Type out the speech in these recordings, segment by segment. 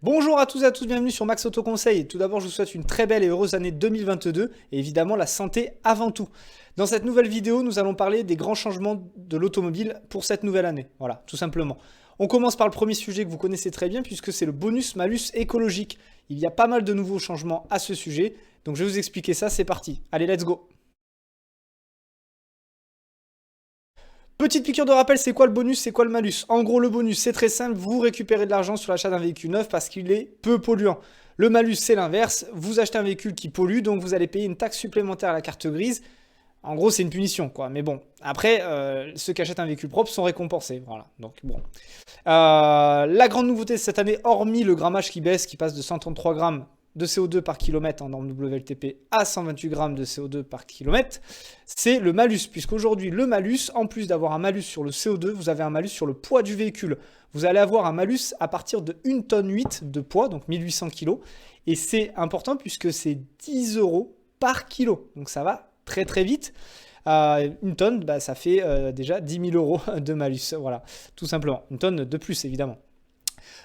Bonjour à tous et à tous, bienvenue sur Max Auto Conseil. Tout d'abord, je vous souhaite une très belle et heureuse année 2022 et évidemment la santé avant tout. Dans cette nouvelle vidéo, nous allons parler des grands changements de l'automobile pour cette nouvelle année. Voilà, tout simplement. On commence par le premier sujet que vous connaissez très bien puisque c'est le bonus-malus écologique. Il y a pas mal de nouveaux changements à ce sujet, donc je vais vous expliquer ça, c'est parti. Allez, let's go! Petite piqûre de rappel, c'est quoi le bonus, c'est quoi le malus? En gros, le bonus, c'est très simple, vous récupérez de l'argent sur l'achat d'un véhicule neuf parce qu'il est peu polluant. Le malus, c'est l'inverse, vous achetez un véhicule qui pollue, donc vous allez payer une taxe supplémentaire à la carte grise. En gros, c'est une punition, quoi. Mais bon, après, ceux qui achètent un véhicule propre sont récompensés. Voilà, donc bon. La grande nouveauté de cette année, hormis le grammage qui baisse, qui passe de 133 grammes de CO2 par kilomètre en norme WLTP à 128 grammes de CO2 par kilomètre, c'est le malus. Puisqu'aujourd'hui, le malus, en plus d'avoir un malus sur le CO2, vous avez un malus sur le poids du véhicule. Vous allez avoir un malus à partir de 1,8 tonne de poids, donc 1800 kg. Et c'est important puisque c'est 10 euros par kilo. Donc ça va très très vite. Une tonne, bah, ça fait déjà 10 000 euros de malus. Voilà, tout simplement. Une tonne de plus, évidemment.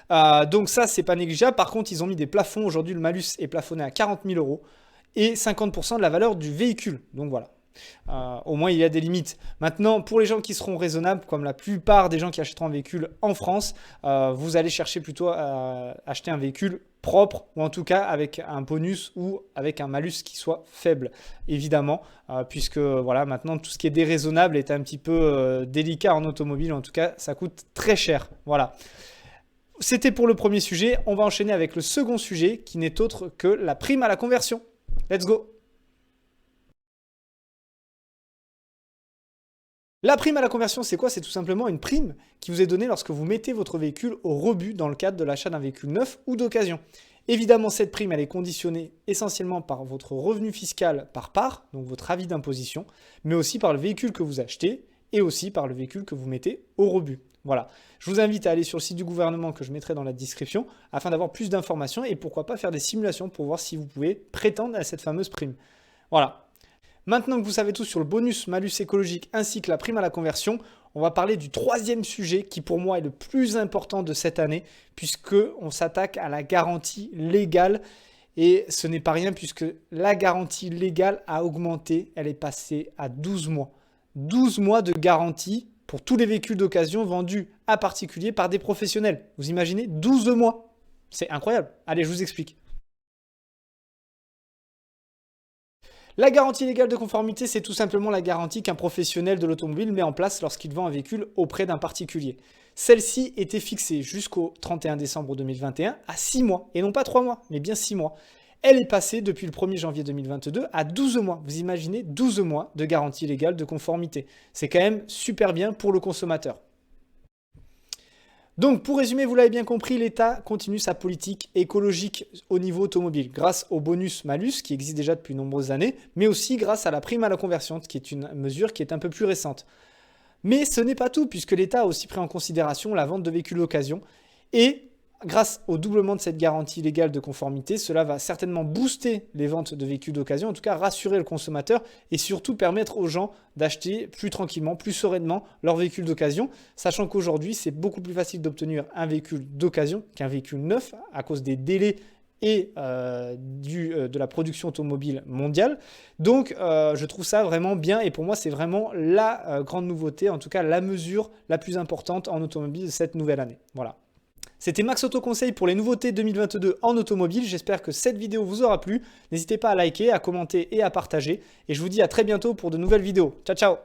Donc ça, c'est pas négligeable. Par contre, ils ont mis des plafonds. Aujourd'hui, le malus est plafonné à 40 000 euros et 50% de la valeur du véhicule. Donc voilà. Au moins, il y a des limites. Maintenant, pour les gens qui seront raisonnables, comme la plupart des gens qui achèteront un véhicule en France, vous allez chercher plutôt à acheter un véhicule propre, ou en tout cas avec un bonus ou avec un malus qui soit faible, évidemment, puisque voilà, maintenant, tout ce qui est déraisonnable est un petit peu délicat en automobile. En tout cas, ça coûte très cher. Voilà. C'était pour le premier sujet. On va enchaîner avec le second sujet qui n'est autre que la prime à la conversion. Let's go! La prime à la conversion, c'est quoi? C'est tout simplement une prime qui vous est donnée lorsque vous mettez votre véhicule au rebut dans le cadre de l'achat d'un véhicule neuf ou d'occasion. Évidemment, cette prime, elle est conditionnée essentiellement par votre revenu fiscal par part, donc votre avis d'imposition, mais aussi par le véhicule que vous achetez et aussi par le véhicule que vous mettez au rebut. Voilà. Je vous invite à aller sur le site du gouvernement que je mettrai dans la description afin d'avoir plus d'informations et pourquoi pas faire des simulations pour voir si vous pouvez prétendre à cette fameuse prime. Voilà. Maintenant que vous savez tout sur le bonus malus écologique ainsi que la prime à la conversion, on va parler du troisième sujet qui pour moi est le plus important de cette année puisqu'on s'attaque à la garantie légale et ce n'est pas rien puisque la garantie légale a augmenté, elle est passée à 12 mois. 12 mois de garantie pour tous les véhicules d'occasion vendus à particulier par des professionnels. Vous imaginez 12 mois? C'est incroyable. Allez, je vous explique. La garantie légale de conformité, c'est tout simplement la garantie qu'un professionnel de l'automobile met en place lorsqu'il vend un véhicule auprès d'un particulier. Celle-ci était fixée jusqu'au 31 décembre 2021 à 6 mois, et non pas 3 mois, mais bien 6 mois. Elle est passée depuis le 1er janvier 2022 à 12 mois. Vous imaginez 12 mois de garantie légale de conformité. C'est quand même super bien pour le consommateur. Donc, pour résumer, vous l'avez bien compris, l'État continue sa politique écologique au niveau automobile grâce au bonus-malus qui existe déjà depuis de nombreuses années, mais aussi grâce à la prime à la conversion, qui est une mesure qui est un peu plus récente. Mais ce n'est pas tout, puisque l'État a aussi pris en considération la vente de véhicules d'occasion et grâce au doublement de cette garantie légale de conformité, cela va certainement booster les ventes de véhicules d'occasion, en tout cas rassurer le consommateur et surtout permettre aux gens d'acheter plus tranquillement, plus sereinement leur véhicule d'occasion, sachant qu'aujourd'hui, c'est beaucoup plus facile d'obtenir un véhicule d'occasion qu'un véhicule neuf à cause des délais et de la production automobile mondiale. Donc, je trouve ça vraiment bien et pour moi, c'est vraiment la grande nouveauté, en tout cas la mesure la plus importante en automobile de cette nouvelle année. Voilà. C'était Max Auto Conseil pour les nouveautés 2022 en automobile. J'espère que cette vidéo vous aura plu. N'hésitez pas à liker, à commenter et à partager. Et je vous dis à très bientôt pour de nouvelles vidéos. Ciao, ciao!